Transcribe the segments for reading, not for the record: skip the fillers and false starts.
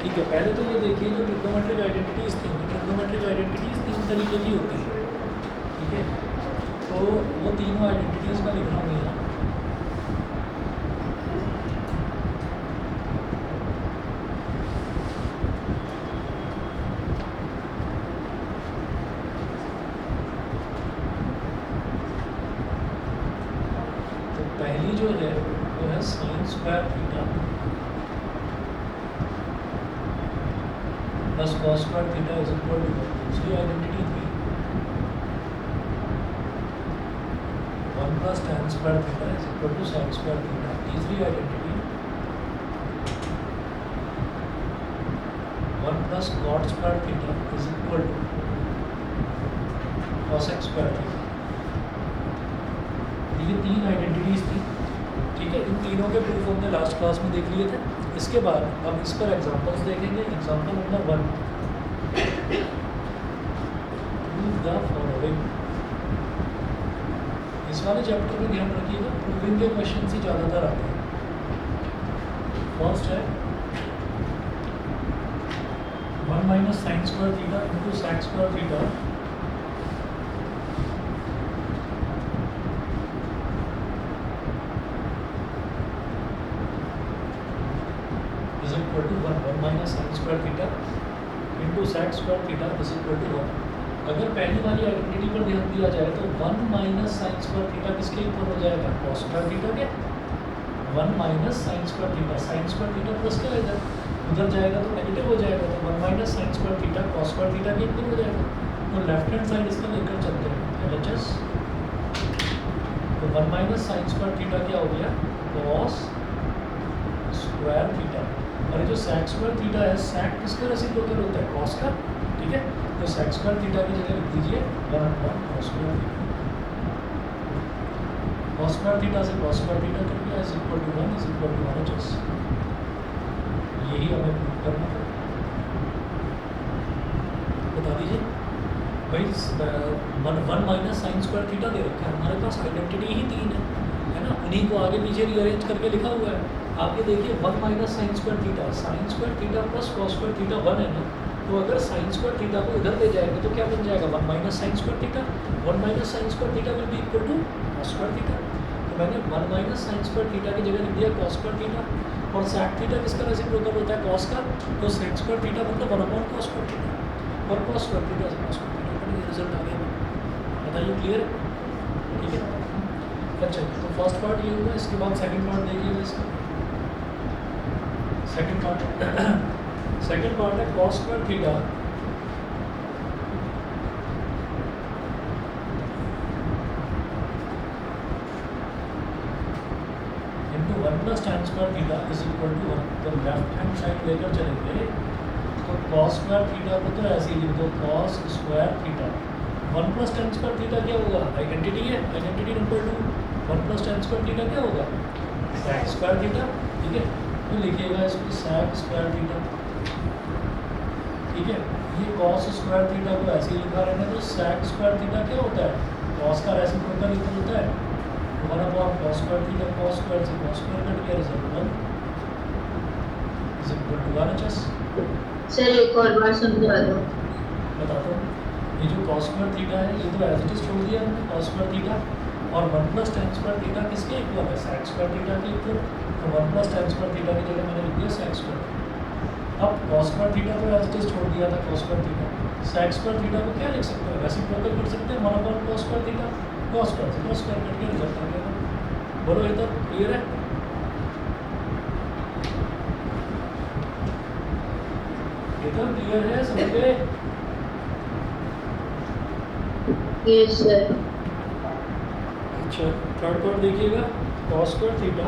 ठीक है, पहले तो ये देखिए जो ट्रिग्नोमेट्रिक आइडेंटिटीज़ थी, ट्रिग्नोमेट्रिक आइडेंटिटीज़ 3 तरीके की होती है। ठीक है, तो वो तीनों आइडेंटिटीज़ मैं लिख रहा हूँ यहाँ। तो पहली जो है वो है sine square theta plus cos square theta is equal to, दूसरी आइडेंटिटी थी 1 plus tan square theta is equal to sine square theta. तीसरी identity 1 plus cot square theta is equal to cos x square theta. ये 3 identities थी। ठीक है, इन तीनों के proof हमने लास्ट क्लास में देख लिए थे। इसके बाद हम इस पर एग्जांपल्स देखेंगे। Example number 1, prove the following. इस वाले चैप्टर में ध्यान रखिएगा, प्रूविंग के क्वेश्चन ही ज़्यादातर आते हैं। फर्स्ट है 1 minus sine square theta into sec square theta is equal to 1 minus sine square theta into sec square theta is equal to 1। अगर पहली वाली आइडेंटिटी पर ध्यान दिया जाए तो 1 माइनस साइन स्क्वायर थीटा किसके इक्वल हो जाएगा, कॉस स्क्वायर थीटा के। 1 minus sine square theta, sign square theta plus क्या इधर उधर जाएगा तो नेगेटिव हो जाएगा, तो 1 minus sine square theta cos square theta के इक्वल हो जाएगा। तो लेफ्ट हैंड साइड इसका लेकर चलते हैं LHS। तो 1 माइनस साइन स्क्वायर थीटा क्या हो गया, कॉस स्क्वायर थीटा। और ये जो सेक स्क्वायर थीटा है, सेक किसका रेसिप्रोकल होता है, कॉस का। ठीक है, तो सेक स्क्वायर थीटा की जगह लिख दीजिए 1/cos square theta. Cos square theta से कॉस स्क्वायर थीटा कट गया, is equal to 1 is equal to LHS। यही हमें प्रूव करना है। बता दीजिए भाई, 1 माइनस साइन स्क्वायर थीटा दे रखा है, हमारे पास आइडेंटिटी ही 3 है ना, उन्हीं को आगे पीछे रीअरेंज करके लिखा हुआ है। आप ये देखिए 1 minus sine square theta, sign square theta plus cos square theta 1 है ना, तो अगर साइन स्क्वायर थीटा को इधर ले जाएंगे तो क्या बन जाएगा, 1 minus sine square theta. 1 minus sine square theta will be equal to cos square theta. तो मैंने 1 माइनस साइन स्क्वायर थीटा की जगह लिख दिया कॉस स्क्वायर थीटा। और सेक थीटा किसका रेसिप्रोकल होता है, कॉस का, तो सेक स्क्वायर थीटा मतलब 1/cos स्क्वायर थीटा। और कॉस स्क्वायर थीटा से कॉस स्क्वायर थीटा का रिजल्ट आ गया। बताइए क्लियर है। ठीक है, अच्छा तो फर्स्ट पार्ट ये हुआ। इसके बाद सेकंड पार्ट देखिएगा इसका। सेकंड पार्ट है cos square theta into 1 plus tan square theta is equal to 1। तो लेफ्ट हैंड साइड लेकर चलेंगे तो कॉस स्क्वायर थीटा को तो ऐसे ही लिख दो, cos square theta. 1 plus tan square theta क्या होगा, आइडेंटिटी है, identity number 2। 1 plus tan square theta क्या होगा, सेक स्क्वायर थीटा। ठीक है, तो लिखिएगा इसको सेक स्क्वायर थीटा। ठीक है, ये कॉस स्क्वायर थीटा को ऐसे ही लिखा रहना। तो सेक स्क्वायर थीटा क्या होता है, कॉस का रेसिप्रोकल इक्वल होता है 1/cos square theta. Cos square से कॉस स्क्वायर कट गया, result 1 is equal to RHS। Sir एक और बार समझा दो। बताता हूँ, ये जो कॉस स्क्वायर थीटा है ये तो एज इट इज छोड़ दिया हमने, कॉस स्क्वायर थीटा। और 1 प्लस tan स्क्वायर थीटा किसके इक्वल है, सेक स्क्वायर थीटा के इक्वल। तो 1 प्लस tan स्क्वायर थीटा की जगह मैंने लिख दिया सेक स्क्वायर। अब कॉस स्क्वायर थीटा तो एज इट इज छोड़ दिया था, cos square theta. Sec square theta को क्या लिख सकते हैं, रेसिप्रोकल कर सकते हैं 1/cos square theta. Cos square से कॉस स्क्वायर करके रिजल्ट आ गया। बोलो ये तो क्लियर है। ये तो क्लियर है, समझ गए। Yes sir. अच्छा थर्ड पार्ट देखिएगा, cos square theta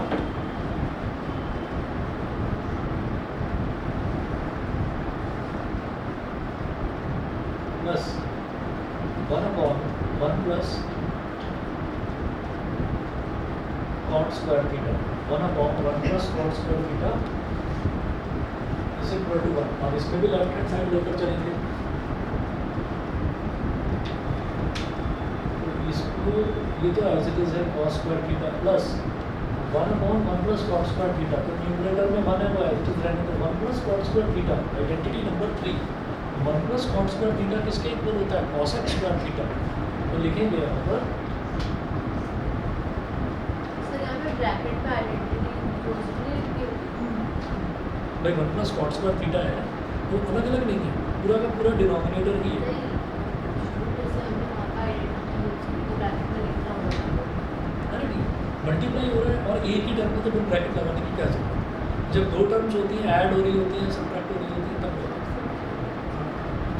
plus 1/1 plus cot square theta. 1/1 plus cot square theta is equal to 1। अब इसमें भी लेफ्ट हैंड साइड लेकर चलेंगे तो इसको, ये तो एज इट इज है cos square theta plus 1 upon 1 plus cot square theta, तो न्यूमरेटर में 1 है वो एडिटिव रहने तो 1 plus cot square theta. Identity number 3, 1 plus cot square theta किसके इक्वल होता है? Cos x square theta. तो लिखेंगे यहाँ पर सर यहाँ पे ब्रैकेट में आइडेंटिटी यूज नहीं की भाई 1 प्लस कॉट स्क्वायर थीटा है वो अलग अलग नहीं है, पूरा का पूरा डिनोमिनेटर ही है। नहीं जैसे हमने वहाँ का आइडेंटिटी यूज की तो ब्रैकेट में लिखना होगा। अरे नहीं, मल्टीप्लाई हो रहा है और एक ही टर्म में तो फिर ब्रैकेट लगाने की क्या जरूरत है? जब दो टर्म्स होती हैं, ऐड हो रही होती हैं, सब्ट्रैक्ट हो रही होती हैं, तब होता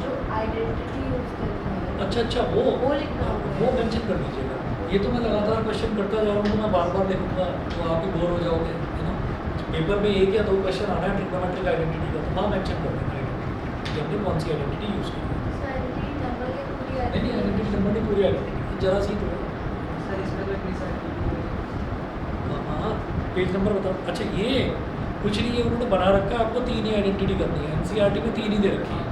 जो आइडेंटिटी यूज करते हैं है। अच्छा वो लिखना होगा। वो मेंशन कर दीजिएगा। ये तो मैं लगातार क्वेश्चन करता जा रहा हूँ तो मैं बार बार लिखूंगा तो आप भी बोर हो जाओगे, है ना। पेपर में 1 या 2 क्वेश्चन आना है ट्रिग्नोमेट्रिक आइडेंटिटी का, तो वहाँ मेंशन कर देना आइडेंटिटी कि हमने कौन सी आइडेंटिटी यूज़ की है। सर आइडेंटिटी नंबर की पूरी नहीं आइडेंटिटी नंबर नहीं, पूरी आइडेंटिटी जरा सी तो है। सर इसमें तो इतनी सारी हाँ पेज नंबर बताओ। अच्छा ये कुछ नहीं, ये उन्होंने बना रखा है, आपको 3 ही आइडेंटिटी करनी है। एनसीईआरटी में 3 ही दे रखी है,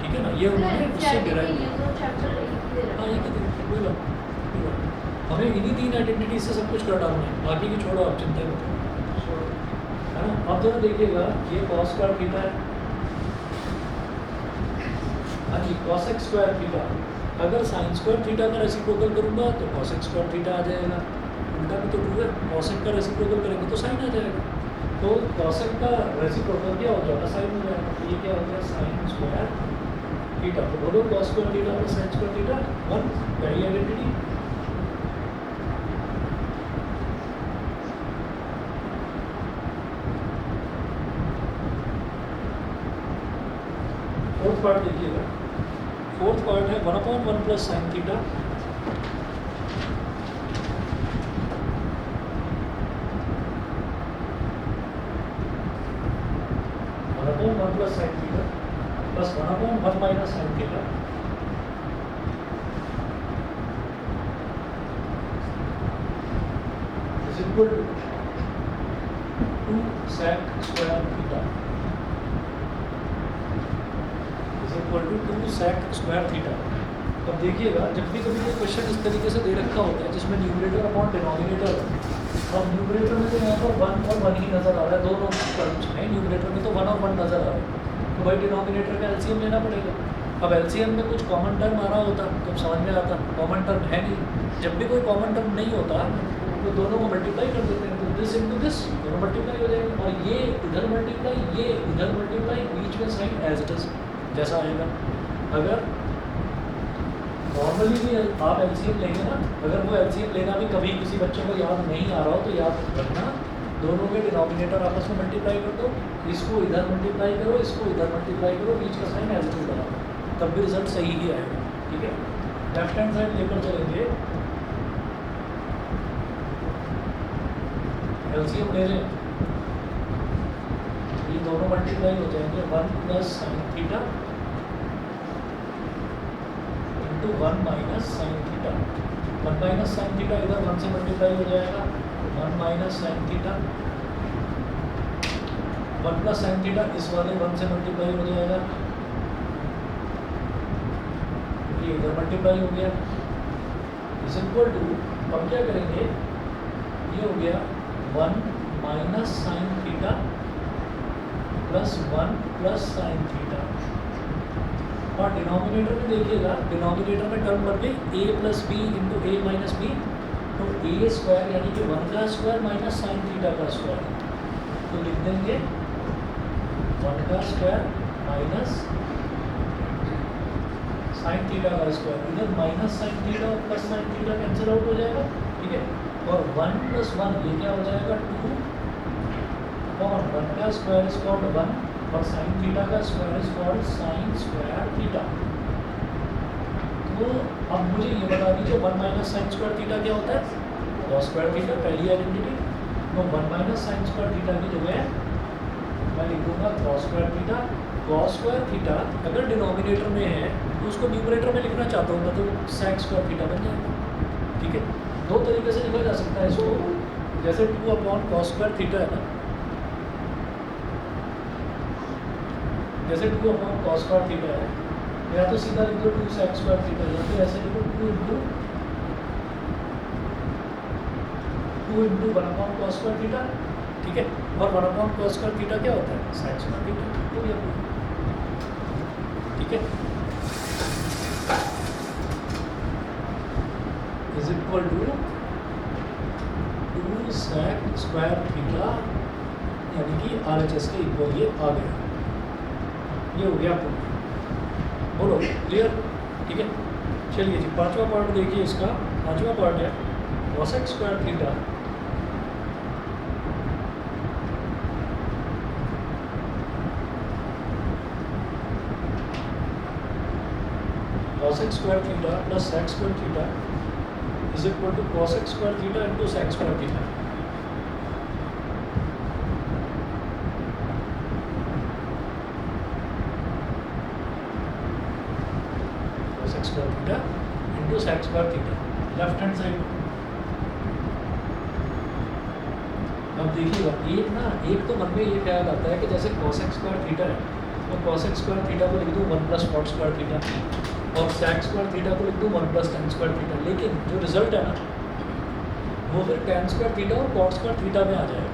ठीक है ना। ये उन्होंने उससे डिराइव ये तो चैप्टर एक ही दे हाँ रखा ये है। तो कोई बात नहीं। हमें इन्हीं 3 आइडेंटिटी से सब कुछ कर डालना है, बाकी की छोड़ो आप, चिंता मत करो, है ना। अब जरा देखिएगा ये कॉस स्क्वायर थीटा है, हाँ जी कॉस एक्स स्क्वायर थीटा। अगर साइन स्क्वायर थीटा का रेसिप्रोकल करूँगा तो कॉस एक्स स्क्वायर थीटा आ जाएगा। उल्टा भी तो ट्रू है, कॉस एक्स का रेसिप्रोकल करेंगे तो साइन आ जाएगा। तो कॉस एक्स का रेसिप्रोकल क्या हो जाएगा? साइन हो जाएगा। तो ये क्या हो गया? Sine square theta. तो बोलो cos square theta plus sine square theta 1, पहली आइडेंटिटी। फोर्थ पार्ट देखिएगा, फोर्थ पार्ट है 1 upon 1 plus sine theta. One plus sine theta plus 1 upon 1 minus sine theta is equal to 2 sec square theta is equal to 2 sec square theta. अब देखिएगा जब भी कभी कोई question इस तरीके से दे रखा होता है जिसमें न्यूमरेटर अपॉन डिनोमिनेटर, अब न्यूमरेटर में तो यहाँ पर 1 और 1 ही नज़र आ रहा है, दोनों टर्म्स में न्यूमरेटर में तो 1 और 1 नज़र आ रहा है, तो भाई डिनोमिनेटर का एलसीएम लेना पड़ेगा। अब एलसीएम में कुछ कॉमन टर्म आ रहा होता तो समझ में आता, कॉमन टर्म है नहीं। जब भी कोई कॉमन टर्म नहीं होता तो दोनों को मल्टीप्लाई कर देते हैं, तो दिस इंटू दिस दोनों मल्टीप्लाई हो जाएंगे, और ये इधर मल्टीप्लाई, ये इधर मल्टीप्लाई, बीच में साइन एज इट इज जैसा आएगा। अगर नॉर्मली भी आप एलसीएम लेंगे ना, अगर वो एलसीएम लेना भी कभी किसी बच्चे को याद नहीं आ रहा हो तो याद रखना, दोनों के डिनोमिनेटर आपस में मल्टीप्लाई कर दो, इसको इधर मल्टीप्लाई करो, इसको इधर मल्टीप्लाई करो, बीच का साइन एज इट इज बना दो, तब भी रिजल्ट सही ही आएगा। ठीक है, लेफ्ट हैंड साइड लेकर चलेंगे, एलसीएम ले लें, ये दोनों मल्टीप्लाई हो जाएंगे 1 plus sine theta into 1 minus sine theta. 1 minus sine theta इधर 1 से मल्टीप्लाई हो जाएगा, 1 minus sine theta, 1 plus sine theta इस वाले 1 से मल्टीप्लाई हो जाएगा, ये इधर मल्टीप्लाई हो गया, इज इक्वल टू, अब क्या करेंगे, ये हो गया 1 minus sine theta plus 1 plus sine theta, और डिनोमिनेटर में देखिएगा, डिनोमिनेटर में टर्म बन गई a plus B into A minus B, तो ए स्क्वायर यानी कि 1 का स्क्वायर माइनस साइन थीटा का स्क्वायर, तो लिख देंगे 1 का स्क्वायर माइनस साइन थीटा का स्क्वायर, इधर माइनस साइन थीटा और plus sine theta cancel out हो जाएगा। ठीक है, और 1 प्लस 1 ये क्या हो जाएगा 2, और 1 का स्क्वायर इज कॉल्ड 1 और साइन थीटा का square is called sign square theta. तो अब मुझे ये बता दीजिए 1 माइनस साइन स्क्वायर थीटा क्या होता है? कॉस स्क्वायर थीटा, पहली आइडेंटिटी। तो 1 माइनस साइन स्क्वायर थीटा की जगह मैं लिखूंगा cos square theta. Cos square theta अगर डिनोमिनेटर में है तो उसको न्यूमरेटर में लिखना चाहता हूँ तो सेक स्क्वायर थीटा बन जाएगा। ठीक है, दो तरीके से लिखा जा सकता है इसको, जैसे 2 अपॉन कॉस स्क्वायर थीटा है ना, जैसे 2 अपॉन कॉस स्क्वायर थीटा है, या तो सीधा लिख दो 2 सेक स्क्वायर थीटा, या फिर ऐसे लिखो 2 into 2 into 1 upon cos square theta, ठीक है। और 1 अपॉन कॉस स्क्वायर थीटा क्या होता है, साइन स्क्वायर थीटा, तो ये ठीक है, is equal to 2 sec square theta, यानी कि RHS के इक्वल ये आ गया, ये हो गया आपको, बोलो क्लियर, ठीक है। चलिए जी, पांचवा पार्ट देखिए इसका। पांचवा पार्ट है cosec square theta cosec square theta plus sec square theta is equal to cosec square theta into sec square theta. Cosec square theta into sec square theta, left hand side. अब देखिएगा, एक तो मन में ये ख्याल आता है कि जैसे cosec square theta है तो cosec square theta को लिख दूँ 1 plus cot square theta और sec square थीटा को लिख दूँ 1 plus tan square थीटा, लेकिन जो रिजल्ट है ना वो फिर tan square थीटा और cot square थीटा में आ जाएगा।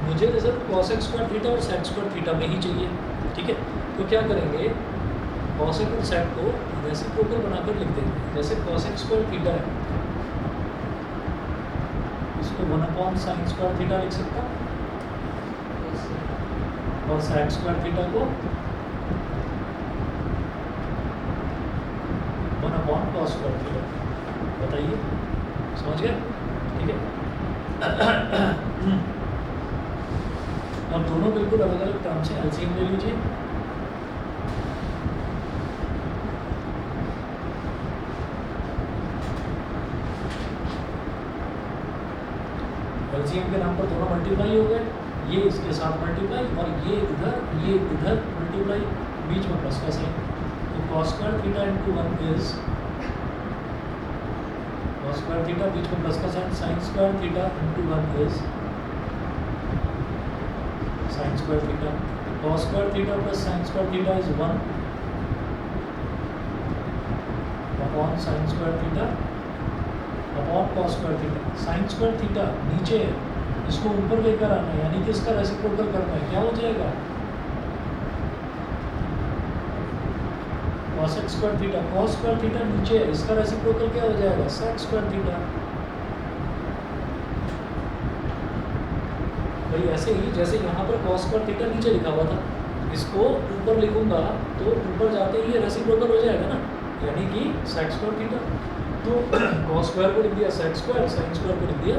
मुझे रिजल्ट cosec square थीटा और sec square थीटा में ही चाहिए, ठीक है। तो क्या करेंगे, cosec और sec को रेसिप्रोकल बनाकर लिख देंगे। जैसे cosec square थीटा है, इसको 1 अपॉन sin square थीटा लिख सकता हूँ, और sec square थीटा को 1 अपॉन cos स्क्वायर थीटा। बताइए, समझ गए, ठीक है। अब दोनों बिल्कुल अलग अलग टर्म से एलसीएम ले लीजिए। एलसीएम के नाम पर दोनों मल्टीप्लाई हो गए, ये इसके साथ मल्टीप्लाई और ये इधर मल्टीप्लाई, बीच में प्लस का साइन। तो cos square theta into 1 is cos square theta, बीच में प्लस का sine, sin square theta into 1 is sin square theta. cos square theta plus sin square theta is 1 upon sin square theta upon cos square theta. sin square theta नीचे है, इसको ऊपर लेकर आना है, यानी कि इसका रेसिप्रोकल करना है। क्या हो जाएगा, cosec square theta, cos square theta नीचे है, इसका रेसिप्रोकल क्या हो जाएगा, sec स्क्वायर थीटा। भाई ऐसे ही जैसे यहाँ पर cos स्क्वायर थीटा नीचे लिखा हुआ था, इसको ऊपर लिखूंगा तो ऊपर जाते ही ये रेसिप्रोकल हो जाएगा ना, यानी कि sec स्क्वायर थीटा। तो cos स्क्वायर को लिख दिया sec स्क्वायर, sin स्क्वायर को लिख दिया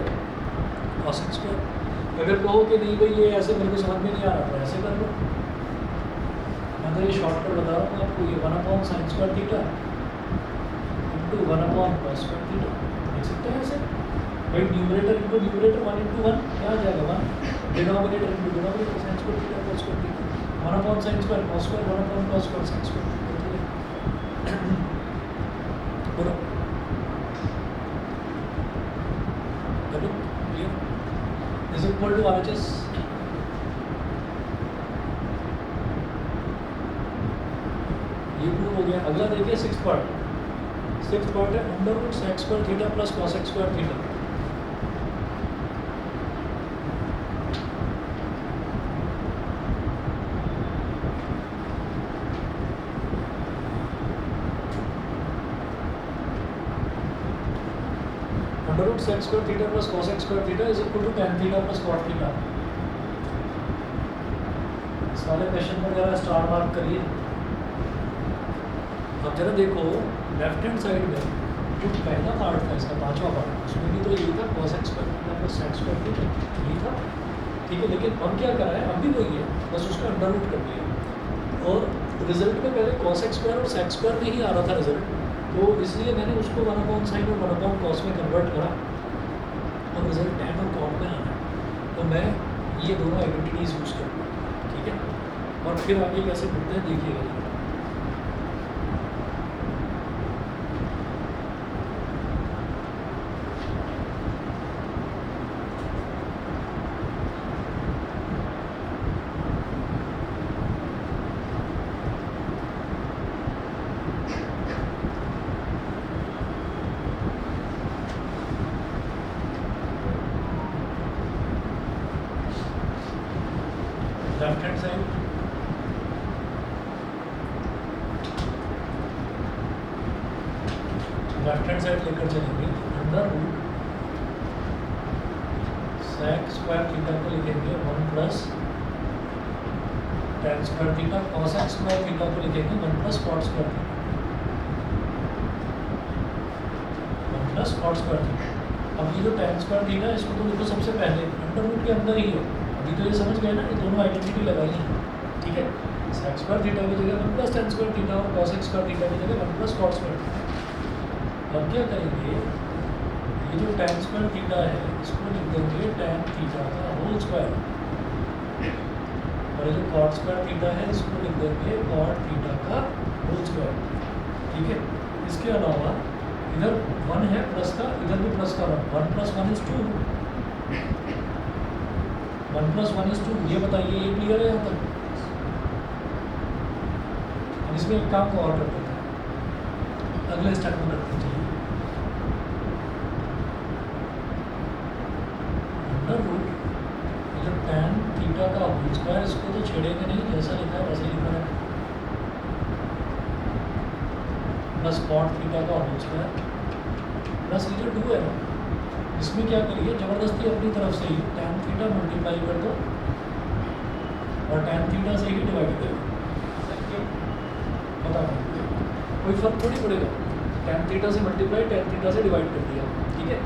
cosec स्क्वायर। अगर कहो कि नहीं भाई ये ऐसे मेरे को समझ में नहीं आ रहा, तो ऐसे कर लो। मैं तो ये शॉर्टकट बता रहा हूँ आपको, ये 1 upon sin square theta into 1 upon cos square theta लिख सकते हैं ऐसे। भाई न्यूमरेटर इंटू न्यूमरेटर 1 इंटू 1 क्या आ जाएगा, 1 denominator into denominator sin square theta cos square theta, 1 upon sin square cos square, 1 upon cos square sin square. बोलो clear, is equal to RHS। ये प्रूव हो गया। अगला देखिए सिक्स्थ पार्ट है under root sec square theta plus cosec square theta. Under root sec square theta plus cosec square theta is equal to tan theta plus cot theta. इस वाले question पर जरा स्टार मार्क करिए। अब जरा देखो left hand side में जो पहला पार्ट था इसका, पांचवा पार्ट, उसमें भी तो यही था cosec square theta plus sec square theta, यही था, ठीक है। लेकिन अब क्या करा है, अब भी वही है, बस उसका अंडर रूट कर दिया। और रिजल्ट में पहले cosec स्क्वायर और sec स्क्वायर में ही आ रहा था रिजल्ट, तो इसलिए मैंने उसको 1 अपॉन साइन और 1 अपॉन कॉस में कन्वर्ट करा और रिजल्ट tan और cot में आना है। तो मैं ये दोनों आइडेंटिटीज़ यूज़ करूँगा, ठीक है। और फिर आगे कैसे करते हैं देखिएगा। लेफ्ट हैंड साइड लेकर चलेंगे under root sec square theta को लिखेंगे 1 plus tan square theta, cosec square theta को लिखेंगे 1 plus cot square theta, 1 plus cot square theta. अब ये जो tan स्क्वायर थीटा है इसको तो लिखो सबसे पहले अंडर रूट के अंदर ही है। अभी तो ये समझ गए ना, ये दोनों आइडेंटिटी लगाई है, ठीक है। sec स्क्वायर थीटा की जगह 1 प्लस tan स्क्वायर थीटा और cosec स्क्वायर थीटा की जगह 1 प्लस cot स्क्वायर थीटा। अब क्या करेंगे, ये जो tan स्क्वायर थीटा है इसको लिख देंगे tan थीटा का होल स्क्वायर, और ये जो cot स्क्वायर थीटा है इसको लिख देंगे cot थीटा का होल स्क्वायर, ठीक है। इसके अलावा इधर 1 है प्लस का, इधर भी प्लस का 1 प्लस 1 इज 2, 1 प्लस 1 इज 2। ये बताइए ये क्लियर है यहाँ तक? अब इसमें एक काम को और कर देते हैं, अगले स्टेप में करते हैं। अंडर रूट जब tan थीटा का होल स्क्वायर, इसको तो छेड़ेंगे नहीं, जैसा लिखा है वैसे लिखा है, प्लस cot थीटा का होल स्क्वायर प्लस ये जो 2 है ना, इसमें क्या करिए ज़बरदस्ती अपनी तरफ से ही tan थीटा मल्टीप्लाई कर दो और tan थीटा से ही डिवाइड कर दो, पता नहीं कोई फर्क थोड़ी पड़ेगा। tan थीटा से मल्टीप्लाई tan थीटा से डिवाइड कर दिया, ठीक है।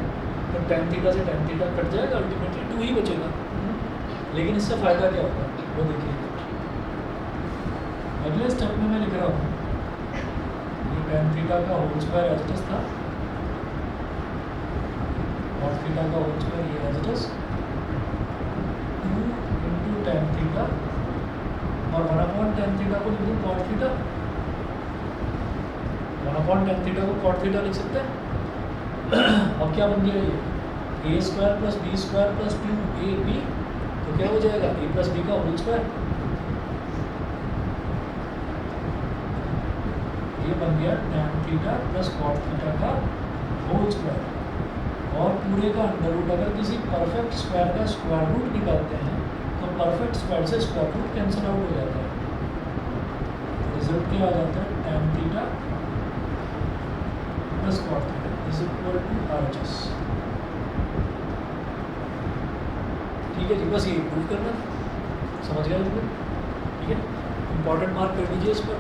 तो tan थीटा से tan थीटा कट जाएगा, अल्टीमेटली 2 ही बचेगा। लेकिन इससे फ़ायदा क्या होगा वो देखिए, अगले स्टेप में मैं लिख रहा हूँ ये tan थीटा का whole square as it is था, cot थीटा का होल स्क्वायर ये as it is 2 into tan theta और 1/tan थीटा को लिख दूँ cot थीटा, 1/tan थीटा को cot थीटा लिख सकते हैं। अब क्या बन गया ये a square plus B square plus 2ab, तो क्या हो जाएगा a प्लस बी का होल स्क्वायर, ये बन गया tan theta plus cot theta का होल स्क्वायर। और पूरे का अंडर रूट, अगर किसी परफेक्ट स्क्वायर का स्क्वायर रूट निकालते हैं तो परफेक्ट स्क्वायर से स्क्वायर रूट कैंसिल आउट हो जाता है, रिजल्ट क्या आ जाता है tan theta plus cot theta is equal to RHS, ठीक है जी। बस ये प्रूव करना, समझ गए इसमें, ठीक है। इंपॉर्टेंट मार्क कर दीजिए इस पर,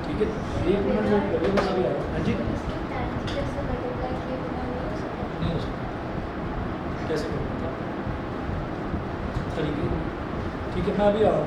ठीक है। 1 मिनट वेट करिए, बस अभी आया। हाँ जी, नहीं हो सकता, कैसे करूँगा तरीके, ठीक है। मैं अभी आ रहा हूँ।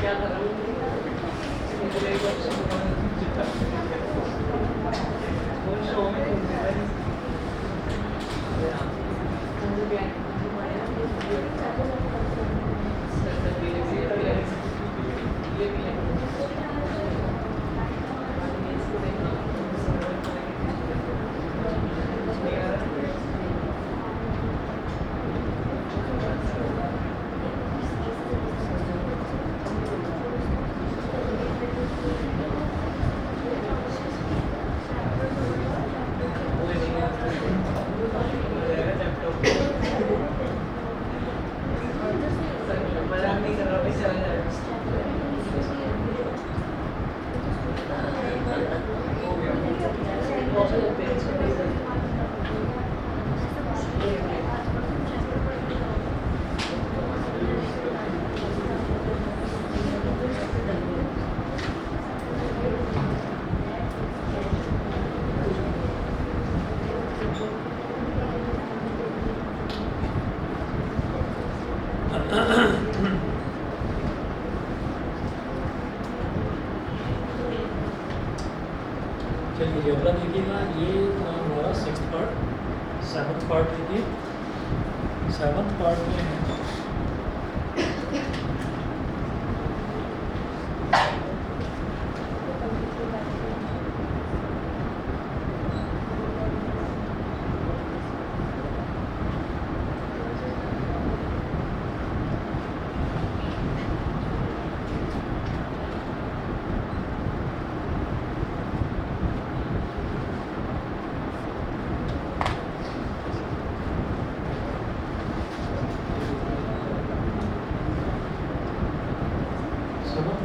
क्या कर रहा हूँ शो में ये भी है मजाक नहीं कर रहा भाई चला जाएगा चलिए अगला देखिएगा, ये था हमारा 6th पार्ट। 7th पार्ट देखिए। 7th पार्ट में है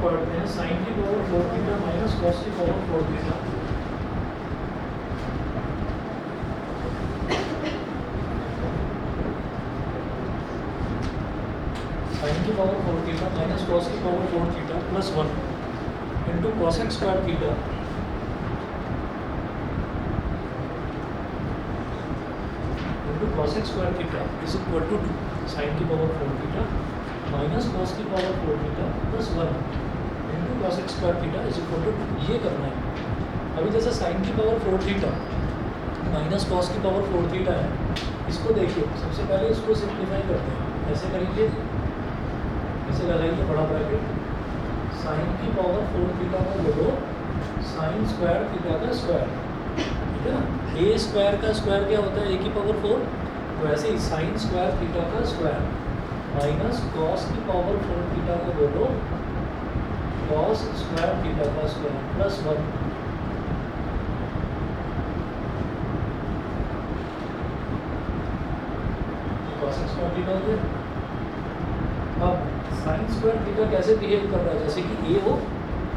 पार्ट में साइन की पावर 4 थीटा माइनस कॉस की पावर 4 थीटा। साइन की पावर 4 थीटा माइनस कॉस की power 4 theta plus 1 into cosec square theta into cosec square theta is equal to 2 sine की power 4 theta minus cos की power 4 theta plus 1 into cosec square theta is equal to 2। ये करना है। अभी जैसे sine की power 4 theta minus cos की power 4 theta है, इसको देखिए सबसे पहले इसको सिंप्लीफाई करते हैं। ऐसे करेंगे, ऐसे लगाइए बड़ा ब्रैकेट, साइन की पावर 4 थीटा को बोलो साइन स्क्वायर थीटा का स्क्वायर, ठीक है ना। ए स्क्वायर का स्क्वायर क्या होता है, ए की पावर 4, तो ऐसे ही साइन स्क्वायर थीटा का स्क्वायर माइनस कॉस की पावर 4 थीटा को बोलो कॉस स्क्वायर थीटा का square plus 1 cos square theta हो गया। अब साइन स्क्वायर थीटा कैसे बिहेव कर रहा है, जैसे कि ए हो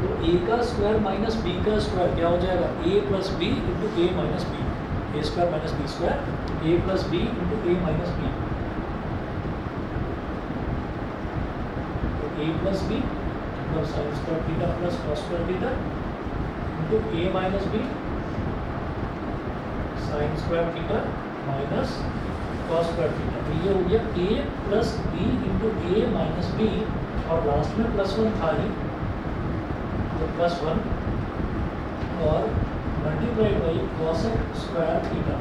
तो ए का स्क्वायर माइनस बी का स्क्वायर क्या हो जाएगा, a plus B into A minus b, a square minus b square, a plus B into A minus B, तो ए प्लस बी मतलब sine square theta plus cos square theta into ए minus b sine square theta minus cos square theta. तो ये हो गया a plus B into A minus b, और last में plus 1 था ही तो प्लस 1 और multiplied by cosec square theta,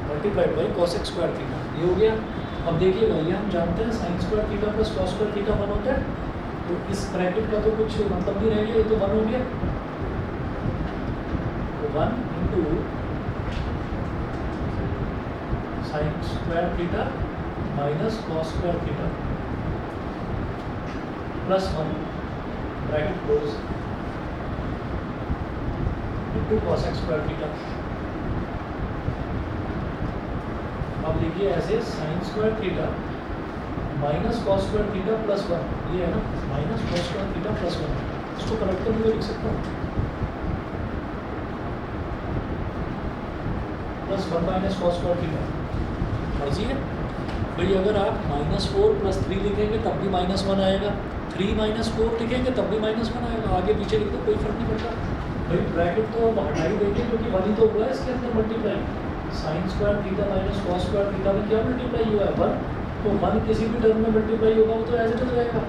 multiplied by cosec square theta. ये हो गया। अब देखिएगा, ये हम जानते हैं sign square theta plus cos square theta 1 होता है, तो इस ब्रैकेट का तो कुछ मतलब नहीं रहेगा, ये तो 1 हो गया। तो 1 into sine square theta minus cos square theta plus 1 bracket close into cosec square theta. अब लिखिए ऐसे sign square theta minus cos square theta plus 1, ये है ना, minus cos square theta plus 1, इसको करेक्ट करके लिख सकता हूँ। Plus 1 minus cos square theta. मर्जी है भाई, अगर आप -4 + 3 लिखेंगे तब भी -1 आएगा, 3 - 4 लिखेंगे तब भी -1 आएगा, आगे पीछे लिख दो कोई फर्क नहीं पड़ता भाई। ब्रैकेट तो अब हटा ही देंगे क्योंकि 1 ही तो हुआ है इसके अंदर multiply. Sign square theta minus cos square theta में क्या मल्टीप्लाई हुआ है 1, तो 1 किसी भी टर्म में मल्टीप्लाई होगा वो तो एज इट इज रहेगा।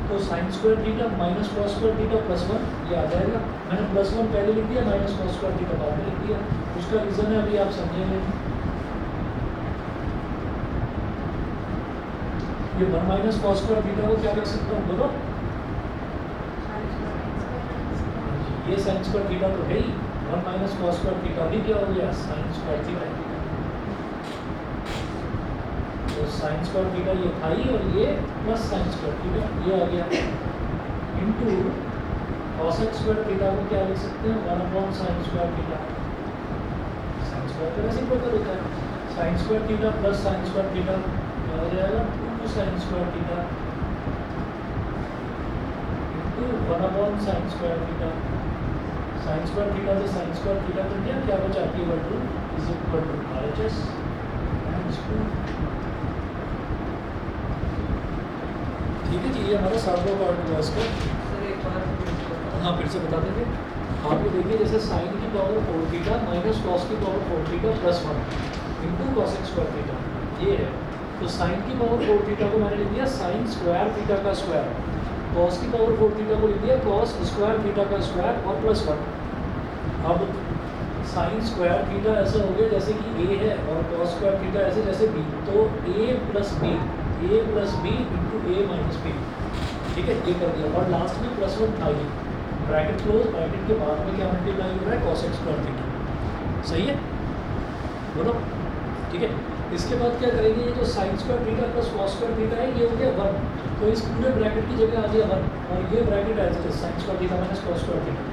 तो sign square theta minus cos square theta plus 1 ये आ जाएगा। मैंने +1 पहले लिख दिया, माइनस कॉस स्क्वायर थीटा बाद में लिख दिया। उसका रीज़न है अभी आप समझेंगे। ये 1 माइनस कॉस स्क्वायर थीटा को क्या कर सकता हूँ बोलो? ये साइन स्क्वायर थीटा तो है ही, 1 माइनस कॉस स्क्वायर थीटा भी क्या हो गया साइन स्क्वायर थीटा। तो साइन स्क्वायर थीटा ये था ही, और ये प्लस साइन स्क्वायर थीटा ये आ गया इनटू कॉसेक स्क्वायर थीटा को क्या लिख सकते हैं 1 साइन स्क्वायर थीटा। साइन स्क्वायर का रेसिप्रोकल होता है, sine square theta plus sine square theta क्या हो जाएगा 2 sine square theta into 1 sine square theta. Sign square theta से साइन स्क्वायर थीटा कर दिया, क्या बचा T/2 is equal to RHS times 2। ठीक है जी, ये हमारा 7वां पार्ट हुआ इसका। सर एक बार हाँ फिर से बता देंगे। आप ये देखिए जैसे साइन की पावर 4 थीटा माइनस कॉस की power 4 theta plus 1 into cosec square theta ये है। तो साइन की पावर 4 थीटा को मैंने लिख दिया साइन स्क्वायर थीटा का स्क्वायर, कॉस की पावर 4 थीटा को लिख दिया कॉस स्क्वायर थीटा का स्क्वायर और प्लस 1। अब साइन स्क्वायर थीटा ऐसा हो गया जैसे कि ए है और कॉस स्क्वायर थीटा ऐसे जैसे बी, तो a plus B into A minus B. ठीक है, ये कर दिया और लास्ट में +1 था ये ब्रैकेट क्लोज, ब्रैकेट के बाद में क्या मल्टीप्लाई हो रहा है कॉसेक स्क्वायर थीटा। सही है बोलो? ठीक है, इसके बाद क्या करेंगे, ये जो sign square theta plus cos square theta है ये हो गया 1, तो इस पूरे ब्रैकेट की जगह आ गया 1 और ये bracket as it is sine square theta minus cos square theta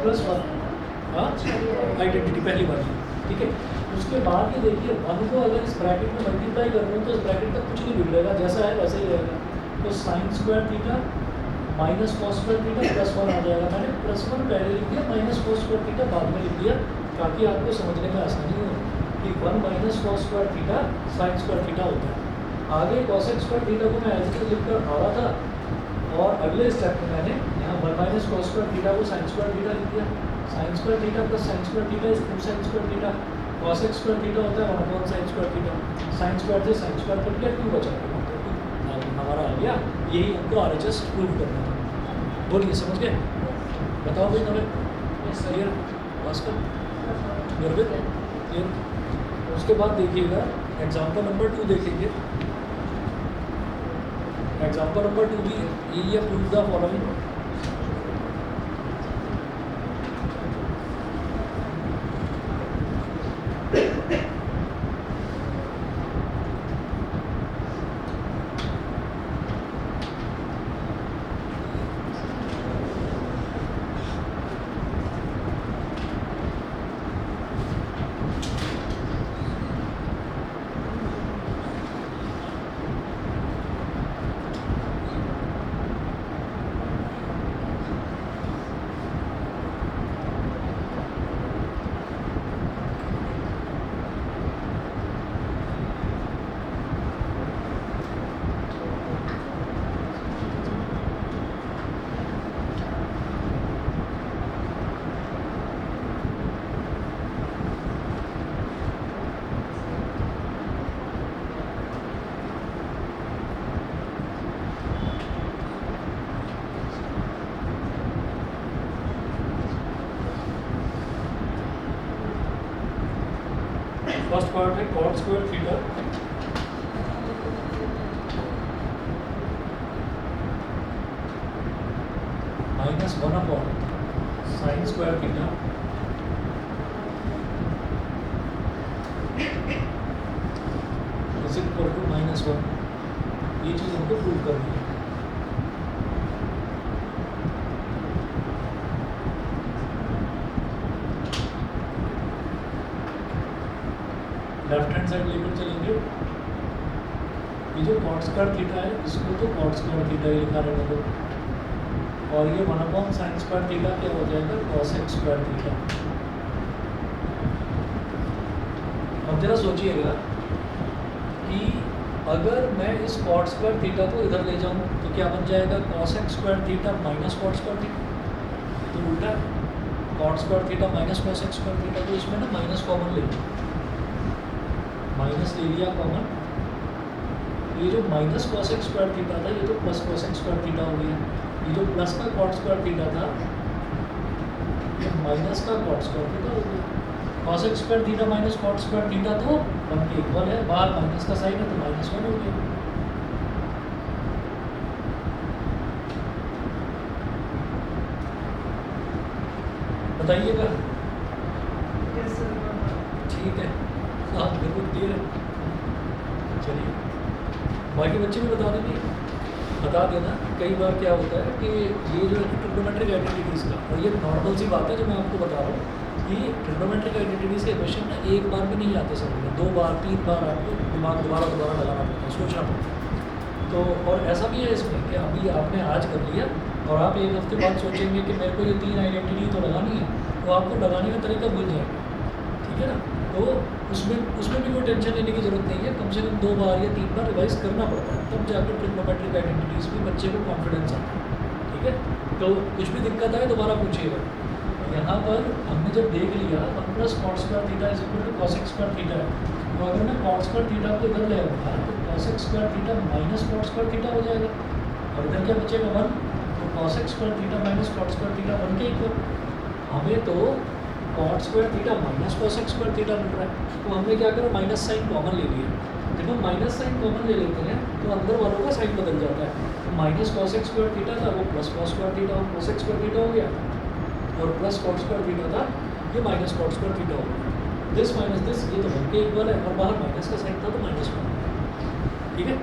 plus 1। हाँ आइडेंटिटी पहली बार। ठीक है, उसके बाद ये देखिए 1 को अगर इस ब्रैकेट में मल्टीप्लाई कर रहे हो तो इस ब्रैकेट तक कुछ नहीं बिगड़ेगा, जैसा है वैसे ही रहेगा। तो sign square theta minus cos square theta plus 1 आ जाएगा। मैंने +1 पहले लिख दिया, माइनस कॉस स्क्वायर थीटा बाद में लिख दिया ताकि आपको समझने में आसानी हो कि 1 minus cos square theta sign square theta होता है। आगे कॉसेक स्क्वायर थीटा को मैं एज इट इज लिख कर आ रहा था और अगले स्टेप में मैंने यहाँ 1 माइनस कॉस स्क्वायर थीटा को साइन स्क्वायर थीटा लिख दिया। Sign square theta plus sine square theta is 2 sine square theta, cosec square theta होता है 1 sine square theta. Sine square से साइन स्क्वायर कट गया, 2 बचा हमारा आ गया। यही हमको RHS प्रूव करना था। बोलिए समझ गए? बताओ भाई नवे क्लियर भास्कर गर्वित क्लियर। उसके बाद देखिएगा एग्जाम्पल नंबर 2 देखेंगे। एग्जाम्पल नंबर 2 भी यही है, prove the following. First part है cot square theta minus 1 sine square theta is equal to -1। ये चीज़ हमको प्रूव करनी है। लेफ्ट हैंड साइड लेकर चलेंगे। ये जो कॉट स्क्वायर थीटा है इसको तो कॉट स्क्वायर थीटा ही लिखा रहने दो, और ये 1 साइन स्क्वायर थीटा क्या हो जाएगा कॉसेक स्क्वायर थीटा। अब जरा सोचिएगा कि अगर मैं इस कॉट स्क्वायर थीटा को इधर ले जाऊं तो क्या बन जाएगा cos x square theta minus cot square theta. तो उल्टा cot square theta minus cos x square theta, तो इसमें ना माइनस कॉमन ले लिया, माइनस ले लिया कॉमन। ये जो minus cos x square theta था ये तो plus cos x square theta हो गया। ये जो प्लस का कॉट स्क्वायर थीटा था ये माइनस का कॉट स्क्वायर थीटा हो गया। Cos x square theta minus cot square theta तो 1 के इक्वल है, बाहर माइनस का साइन है तो -1 हो गया। बताइएगा। Yes, sir. ठीक है, आप बिल्कुल क्लियर है। चलिए बाकी बच्चे भी बता देंगे, बता देना। कई बार क्या होता है कि ये जो ट्रिग्नोमेट्रिक आइडेंटिटीज़ का, और ये नॉर्मल सी बात है जो मैं आपको बता रहा हूँ कि ट्रिग्नोमेट्रिक आइडेंटिटीज़ के क्वेश्चन ना एक बार में नहीं आते समझ में, 2 बार 3 बार आपको दिमाग दोबारा लगाना पड़ता है, सोचना पड़ता है। तो और ऐसा भी है इसमें कि अभी आपने आज कर लिया और आप एक हफ्ते बाद सोचेंगे कि मेरे को ये 3 आइडेंटिटी तो लगानी है, तो आपको लगाने का तरीका भूल जाएगा, ठीक है ना। तो उसमें भी कोई टेंशन लेने की ज़रूरत नहीं है, कम से कम 2 बार या 3 बार रिवाइज करना पड़ता है, तब जाकर ट्रिग्नोमेट्रिक आइडेंटिटीज़ में बच्चे को कॉन्फिडेंस आता है, ठीक है। तो कुछ भी दिक्कत आए दोबारा पूछिएगा। यहाँ पर हमने जब देख लिया 1 plus cot square theta is equal to cos x square theta है, तो अगर मैं कॉट स्क्वायर थीटा को इधर ले आऊँगा तो cos x square theta minus cot square theta हो जाएगा, और इधर क्या बचेगा 1, तो cos x square theta minus cot square theta 1 के इक्वल। हमें तो cot square theta minus cos x square theta मिल रहा है, तो हमने क्या करा माइनस साइन कॉमन ले लिया। जब हम माइनस साइन कॉमन ले लेते हैं तो अंदर वालों का साइन बदल जाता है, तो minus cos x square theta था वो प्लस कॉस स्क्वायर थीटा और कॉस एक्स स्क्वायर थीटा हो गया, और प्लस कॉट स्क्वायर थीटा था ये माइनस कॉट स्क्वायर थीटा हो गया। दिस माइनस दिस ये तो 1 के इक्वल है, और बाहर माइनस का साइन था तो -1, ठीक है।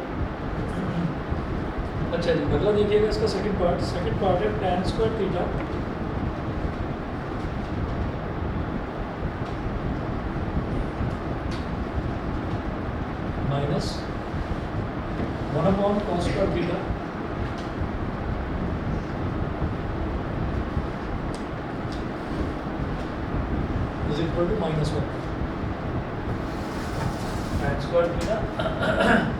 अच्छा जी, अगला देखिएगा इसका सेकंड पार्ट है tan square theta minus 1 cos square theta is equal to -1। tan square theta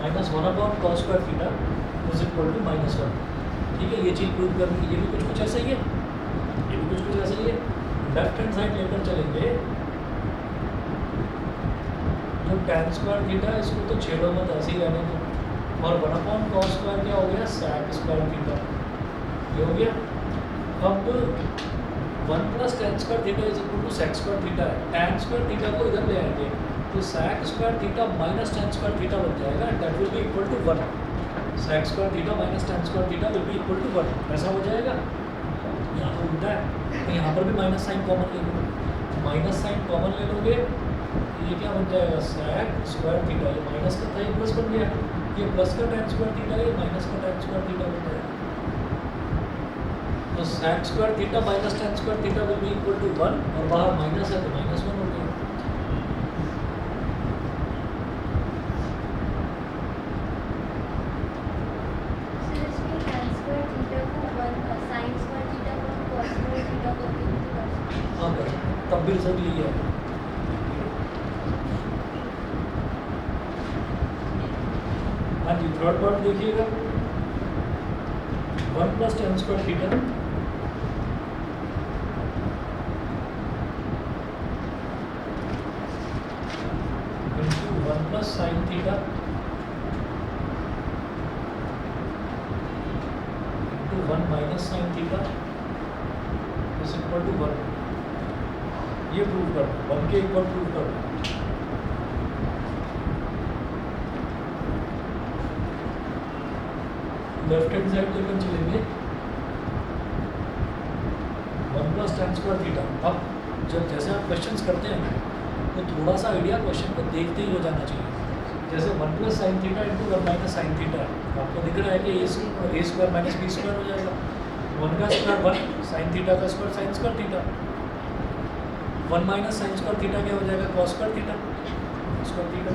minus 1 cos square theta is equal to -1, ठीक है। ये चीज़ प्रूव करनी, ये भी कुछ ऐसा ही है, ये भी कुछ ऐसा ही है। लेफ्ट हैंड साइड लेकर चलेंगे, जो tan स्क्वायर थीटा है इसको तो छेड़ो मत, ऐसे ही रहने दो, और 1 cos स्क्वायर क्या हो गया sec स्क्वायर थीटा, ये हो गया। अब 1 plus tan square theta is equal to sec square theta है, tan स्क्वायर थीटा को इधर ले आएंगे तो sec square theta minus tan square theta बन जाएगा, and that will be equal to 1। sec square theta minus tan square theta will be equal to 1, ऐसा हो जाएगा। यहाँ तो उल्टा है, तो यहाँ पर भी माइनस साइन कॉमन ले लो, माइनस साइन कॉमन ले लोगे, ये क्या बन जाएगा sec स्क्वायर थीटा, ये माइनस का था ये प्लस बन गया, ये प्लस का tan स्क्वायर थीटा ये माइनस का tan स्क्वायर थीटा बन जाएगा। तो sec square theta minus tan square theta will be equal to 1, और बाहर माइनस है तो -1 हो गया। सर इसमें tan स्क्वायर थीटा को 1 sin स्क्वायर थीटा को cos स्क्वायर थीटा को भी कर सकते हैं। हाँ बस तब भी रिजल्ट यही है। हाँ जी, थर्ड पार्ट देखिएगा, 1 plus tan square theta into 1 plus sine theta into 1 minus sine theta is equal to 1। ये प्रूव कर दो, 1 के इक्वल प्रूव कर दो। लेफ्ट हैंड साइड लेकर चलेंगे, 1 प्लस tan स्क्वायर थीटा। अब जब जैसे आप क्वेश्चंस करते हैं तो थोड़ा सा आइडिया क्वेश्चन को देखते ही हो जाना चाहिए। जैसे 1 plus sine theta into 1 minus sine theta है, आपको दिख रहा है कि ए स्क्वायर माइनस बी स्क्वायर हो जाएगा। 1 का स्क्वायर 1, साइन थीटा का square sine square theta, 1 minus sine square theta क्या हो जाएगा cos square theta square theta,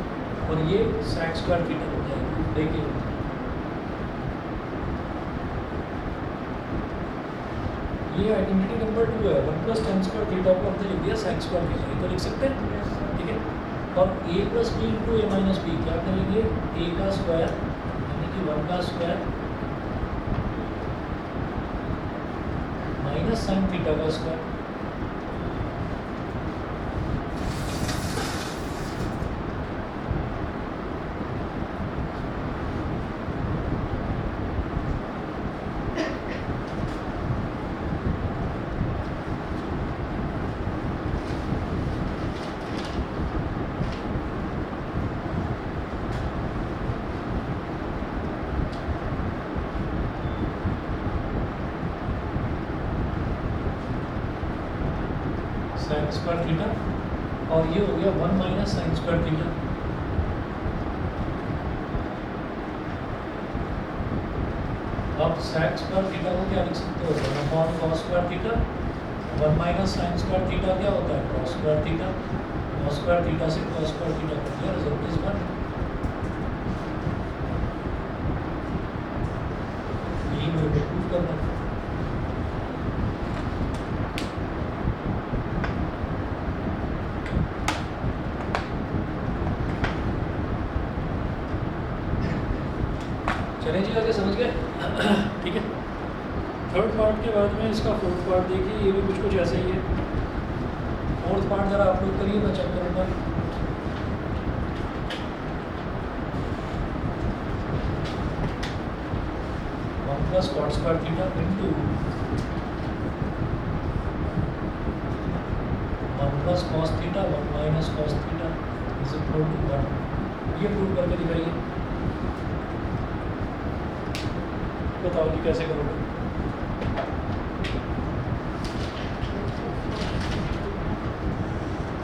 और ये sec स्क्वायर थीटा हो जाएगा। देखिए ये आइडेंटिटी नंबर 2 है, 1 प्लस tan स्क्वायर थीटा को हमने लिख दिया sec स्क्वायर थीटा, ये तो लिख सकते हैं, ठीक है। और a plus B into A minus B क्या करेंगे, a का स्क्वायर यानी कि 1 का स्क्वायर माइनस साइन थीटा का स्क्वायर। साइन स्क्वायर थीटा और ये हो गया 1 माइनस साइन स्क्वायर थीटा। अब sec स्क्वायर थीटा को क्या लिख सकते हो, 1 upon cos square theta. 1 minus sine square theta क्या होता है, cos square theta. cos square theta से cos स्क्वायर थीटा कर दिया, रिजल्ट इज 1। यही मेरे को प्रूव करना है। चलें जी, आगे समझ गए। ठीक है, थर्ड पार्ट के बाद में इसका फोर्थ पार्ट देखिए, ये भी कुछ ऐसे ही है। फोर्थ पार्ट ज़रा आप लोग करिए, मैं चेक करूँगा। One plus cot square theta into 1 plus cos theta 1 minus cos theta is equal to 1। ये प्रूव करके दिखाइए, बताओ कि कैसे करोगे।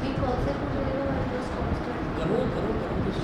ये कौन से को मिलेगा, 1 प्लस cos स्क्वायर? करो करो करो कुछ।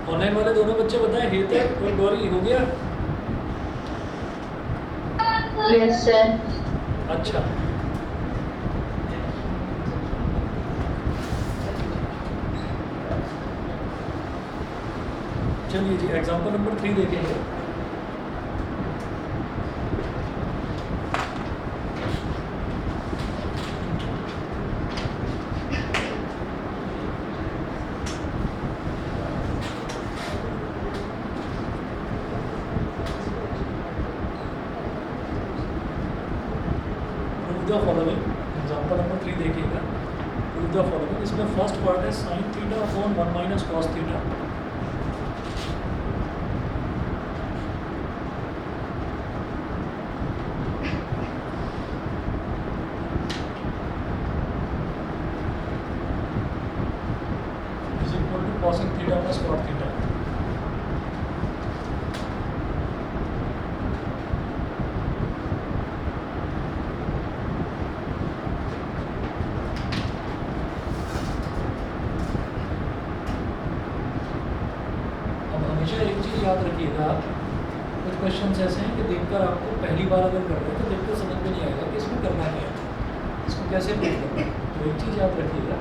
ऑनलाइन वाले दोनों बच्चे बताएं, हेतक और गौरी हो गया? Yes sir. अच्छा, चलिए जी एग्जाम्पल नंबर 3 देखेंगे। Prove the following, example number 3 देखिएगा। Prove the following, इसमें फर्स्ट पार्ट है sin theta upon 1 minus cos theta. is equal to cosec theta plus cot theta. अब हमेशा एक चीज़ याद रखिएगा, कुछ क्वेश्चन ऐसे हैं कि देखकर आपको पहली बार अगर कर रहे हैं तो देखकर समझ में नहीं आएगा कि इसमें करना क्या है, इसको कैसे प्रूव करना है। तो एक चीज़ याद रखिएगा,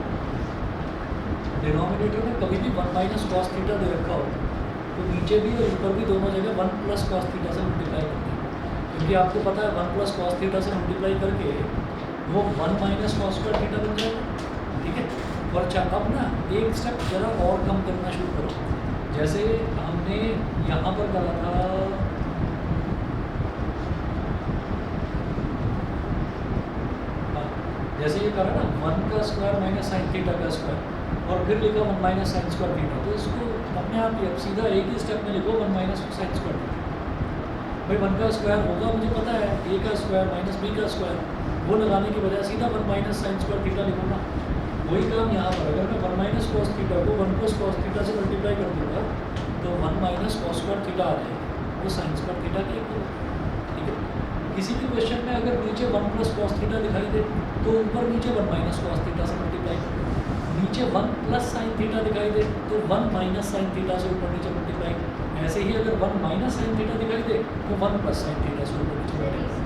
डिनोमिनेटर में कभी भी 1 माइनस कॉस थीटा दे रखा हो तो नीचे भी और ऊपर भी दोनों जगह 1 प्लस कॉस थीटा से मल्टीप्लाई करते हैं, क्योंकि आपको पता है 1 प्लस कॉस थीटा से मल्टीप्लाई करके वो 1 माइनस कॉस स्क्वायर थीटा बन जाएगा। ठीक है, और अब ना एक स्टेप ज़रा और कम करना शुरू करो। जैसे हमने यहाँ पर करा था, हाँ, जैसे ये करा ना 1 का स्क्वायर माइनस साइन थीटा का स्क्वायर और फिर लिखा 1 माइनस साइन स्क्वायर थीटा, तो इसको अपने आप ही अब सीधा एक ही स्टेप में लिखो 1 माइनस साइन स्क्वायर थीटा। भाई 1 का स्क्वायर होगा मुझे पता है, a का स्क्वायर माइनस b का स्क्वायर, वो लगाने की बजाय सीधा 1 माइनस साइन स्क्वायर थीटा लिखूँगा। वही काम यहाँ पर, अगर मैं 1 माइनस कॉस थीटा को 1 प्लस कॉस थीटा से मल्टीप्लाई कर दूँगा तो 1 माइनस कॉस स्क्वायर थीटा आ जाएगा, वो साइन स्क्वायर थीटा की एक। ठीक है, किसी भी क्वेश्चन में अगर नीचे 1 प्लस कॉस थीटा दिखाई दे तो ऊपर नीचे 1 माइनस कॉस थीटा से मल्टीप्लाई करो, नीचे 1 प्लस साइन थीटा दिखाई दे तो 1 माइनस साइन थीटा से ऊपर नीचे मल्टीप्लाई। ऐसे ही अगर 1 माइनस साइन थीटा दिखाई दे तो 1 प्लस साइन थीटा से ऊपर नीचे मल्टीप्लाई।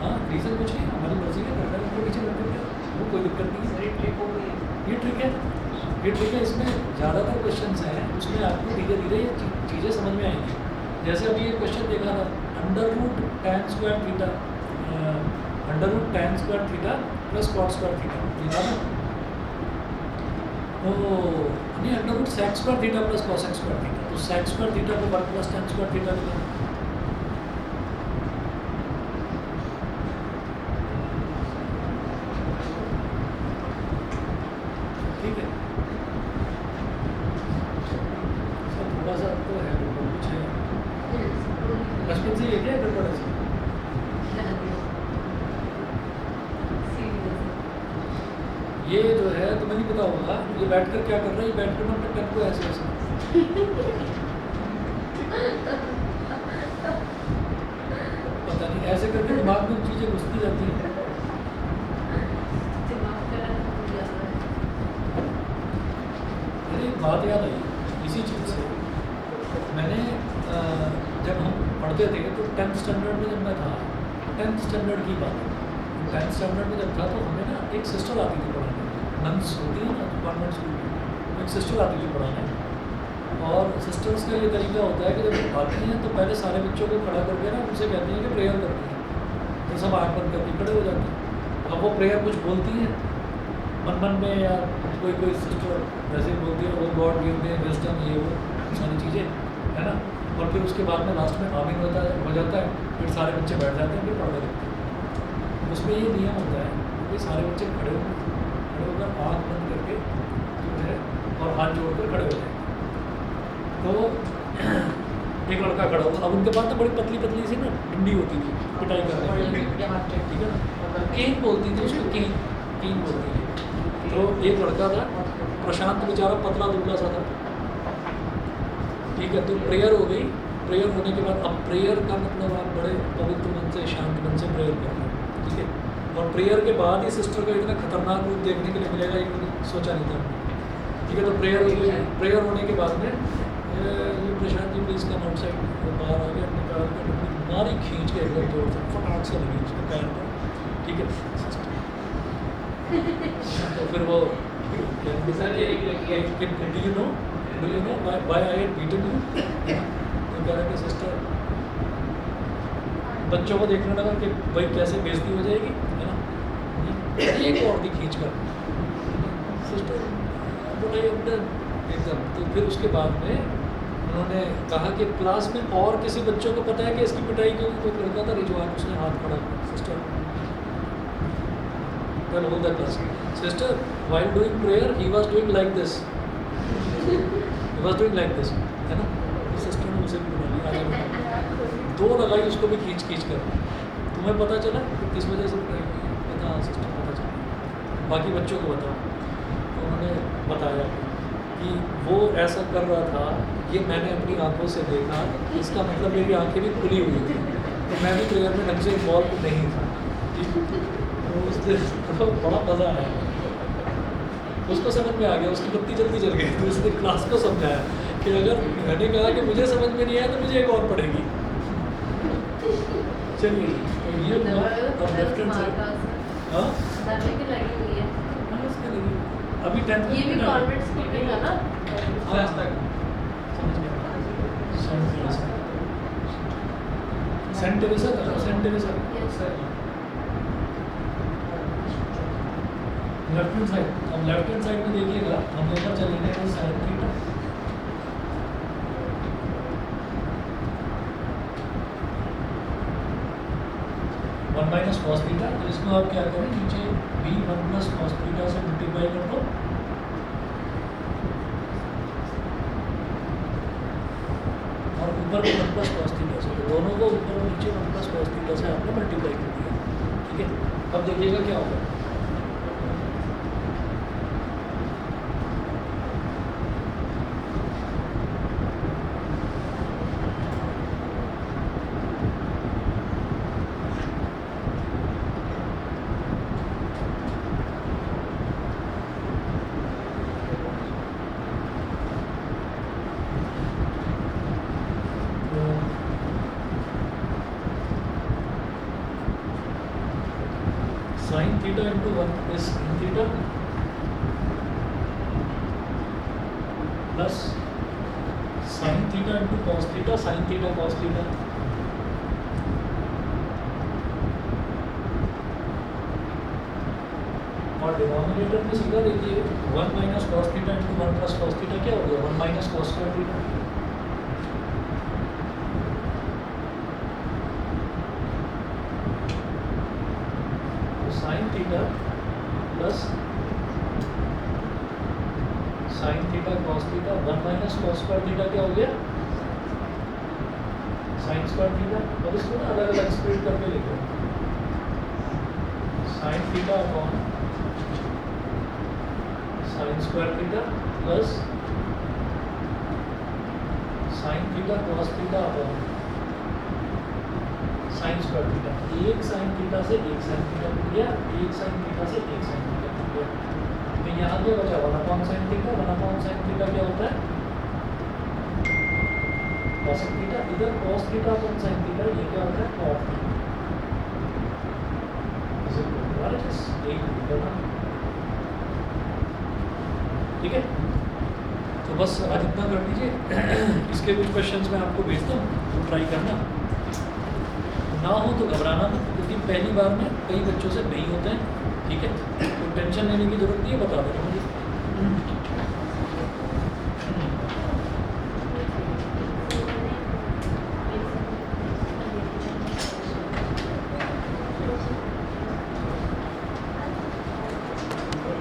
हाँ, रीज़न कुछ नहीं, हमारी मर्जी है, करना ऊपर नीचे मल्टीप्लाई, वो कोई दिक्कत नहीं है। ये ट्रिक है, ये ट्रिक है। इसमें ज़्यादातर क्वेश्चंस हैं उसमें आपको धीरे धीरे ये चीज़ें समझ में आएंगी। जैसे अभी ये क्वेश्चन देखा था, under root tan square theta plus cot square theta लिखा था। तो नहीं, under root sec square theta plus cosec square theta, तो सेक स्क्वायर थीटा को 1 प्लस टैन स्क्वायर थीटा लिखा। ठीक है, थोड़ा सा तो है, कुछ है बचपन से ये क्या गड़बड़ है। ये जो है तुम्हें नहीं पता होगा, ये बैठकर क्या कर रहा है, ये बैठकर ना पेन को ऐसे ऐसे पता नहीं ऐसे करके दिमाग में चीज़ें घुसती जाती हैं। अरे एक बात याद आई इसी चीज़ से, मैंने जब हम पढ़ते थे तो 10th स्टैंडर्ड में जब मैं था, 10th स्टैंडर्ड की बात है, 10th स्टैंडर्ड में जब था तो हमें ना एक सिस्टर आती थी पढ़ाने, नन्स होती है ना कॉन्वेंट स्कूल में, एक सिस्टर आती थी पढ़ाने। और सिस्टर्स का ये तरीका होता है कि जब आती हैं तो पहले सारे बच्चों को खड़ा करके ना उनसे कहती हैं कि प्रेयर करती हैं, तो सब आँख बंद करके खड़े हो जाते हैं। अब वो प्रेयर कुछ बोलती हैं मन में, या कोई सिस्टर वैसे ही बोलती है, वो गॉड गिव मी विजडम, ये वो सारी चीज़ें है ना। और फिर उसके बाद में लास्ट में आमीन हो जाता है, फिर सारे बच्चे बैठ जाते हैं, फिर पढ़ने लगते हैं। उसमें ये नियम होता है कि सारे बच्चे खड़े होकर आँख बंद करके जो है और हाथ जोड़कर खड़े हो जाएंगे। तो एक लड़का खड़ा होता, अब उनके पास तो बड़ी पतली पतली सी ना डंडी होती थी पिटाई करने की, ठीक है ना, केन बोलती थी उसको, केन बोलती थी। तो एक लड़का था प्रशांत, बेचारा पतला दुबला सा था, ठीक है। तो प्रेयर हो गई, प्रेयर होने के बाद अब प्रेयर का मतलब आप बड़े पवित्र मन से शांत मन से प्रेयर कर रहे हैं, ठीक है। और प्रेयर के बाद ही सिस्टर का इतना खतरनाक रूप देखने के लिए मिलेगा ये सोचा नहीं था, ठीक है। तो प्रेयर हो गई, प्रेयर होने के बाद में ये Prashant ji please come outside, बाहर आ गया, निकाल कर मारी खींच के एकदम जोर से फटाक से लगी उसके पैर पर, ठीक है। तो फिर वो do you know millionaire by I had beaten you. तो कह रहा कि सिस्टर बच्चों को देखने लगा कि भाई कैसे बेइज्जती हो जाएगी, है ना, एक और दी खींच कर सिस्टर बोला एकदम। तो फिर उसके बाद में उन्होंने कहा कि क्लास में और किसी बच्चों को पता है कि इसकी पिटाई क्यों, तो एक लड़का था रिजवान, उसने हाथ पड़ा sister well hold the class sister while doing prayer he was doing like this है ना। सिस्टर ने उसे भी बुला लिया, आगे दो लगाई उसको भी खींच कर। तुम्हें पता चला कि किस वजह से पिटाई हुई है? कहता हाँ सिस्टर पता चला, बाकी बच्चों को बताओ। तो उन्होंने बताया कि वो ऐसा कर रहा था, ये मैंने अपनी आंखों से देखा, इसका मतलब मेरी आंखें भी खुली हुई थी, तो मैं भी प्रेयर में ढंग से इन्वॉल्व नहीं था। तो उस दिन तो बड़ा मज़ा आया, उसको समझ में आ गया, उसकी बत्ती जल्दी जल गई। तो उसने क्लास को समझाया कि अगर मैंने कहा कि मुझे समझ में नहीं आया तो मुझे एक और पड़ेगी। चलिए तो ये अब लेफ्ट हैंड साइड, हाँ अभी 10th ये भी कॉन्वेंट स्कूल में था ना? क्लास तक समझ गया। सेंट टेरेसा था, saint Teresa left hand side. अब लेफ्ट हैंड साइड में देखिएगा, हम लेकर चलेंगे तो sine theta, one minus cos theta. तो इसको आप क्या करें, नीचे B one plus cos theta से मल्टीप्लाई कर दो, और ऊपर में वन प्लस कॉस थीटा से, तो दोनों को ऊपर और नीचे वन प्लस कॉस थीटा से आपने मल्टीप्लाई कर दिया। ठीक है, अब देखिएगा क्या होगा। Sign theta into one is sine theta plus sine theta into cos theta, sine theta cos theta. और डिनोमिनेटर में सीधा देखिए, one minus cos theta into one plus cos theta क्या हो गया, one minus cos square theta. Sign theta plus sine theta cos theta, one minus cos square theta क्या हो गया, साइन स्क्वायर थीटा। और इसको ना अलग अलग स्प्लिट करके लिखो, sine theta upon sine square theta plus sine theta cos theta upon sine square theta. एक साइन थीटा से एक साइन थीटा मिल गया, एक साइन थीटा से एक साइन थीटा मिल गया। तो यहाँ क्या बचा, one upon sine theta, one upon sine theta क्या होता है, कॉस थीटा। इधर cos theta upon sine theta, ये क्या होता है, कॉट थीटा। ठीक है, तो बस आज इतना कर लीजिए। इसके कुछ क्वेश्चंस मैं आपको भेजता हूँ, तो ट्राई करना। ना हो तो घबराना मत, क्योंकि पहली बार में कई बच्चों से नहीं होते हैं। ठीक है, तो टेंशन लेने की जरूरत नहीं है, बता देना मुझे।